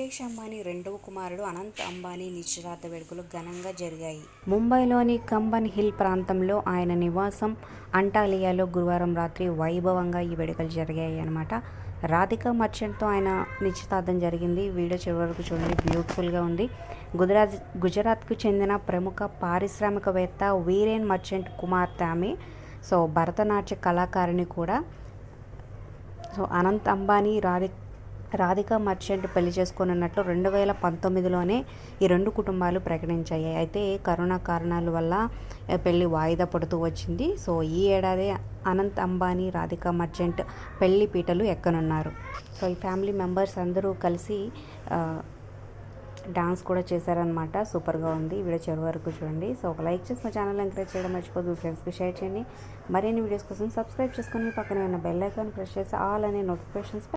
ముఖేష్ అంబానీ రెండవ కుమారుడు అనంత్ అంబానీ నిశ్చితార్థ వేడుకలు ఘనంగా జరిగాయి. ముంబైలోని కంబన్ హిల్ ప్రాంతంలో ఆయన నివాసం అంటాలియాలో గురువారం రాత్రి వైభవంగా ఈ వేడుకలు జరిగాయి అన్నమాట. రాధికా మర్చెంట్తో ఆయన నిశ్చితార్థం జరిగింది. వీడియో చివరి వరకు చూడండి, బ్యూటిఫుల్గా ఉంది. గుజరాత్కు చెందిన ప్రముఖ పారిశ్రామికవేత్త వీరేన్ మర్చెంట్ కుమార్తె ఆమె. సో భరతనాట్య కళాకారిణి కూడా. సో అనంత్ అంబానీ రాధికా మర్చెంట్ పెళ్లి చేసుకోనున్నట్లు 2019లోనే ఈ రెండు కుటుంబాలు ప్రకటించాయి. అయితే కరోనా కారణాల వల్ల పెళ్లి వాయిదా పడుతూ వచ్చింది. సో ఈ ఏడాది అనంత్ అంబానీ రాధికా మర్చెంట్ పెళ్లి పీటలు ఎక్కనున్నారు. సో ఈ ఫ్యామిలీ మెంబర్స్ అందరూ కలిసి డాన్స్ కూడా చేశారనమాట. సూపర్గా ఉంది. వీడియో చివరి వరకు చూడండి. సో ఒక లైక్ చేసి మా ఛానల్ ఎంకరేజ్ చేయడం మర్చిపోదు. మీ ఫ్రెండ్స్కి షేర్ చేయండి. మరిన్ని వీడియోస్ కోసం సబ్స్క్రైబ్ చేసుకొని పక్కనే ఉన్న బెల్ ఐకాన్ ప్రెస్ చేసి ఆల్ అనే నోటిఫికేషన్స్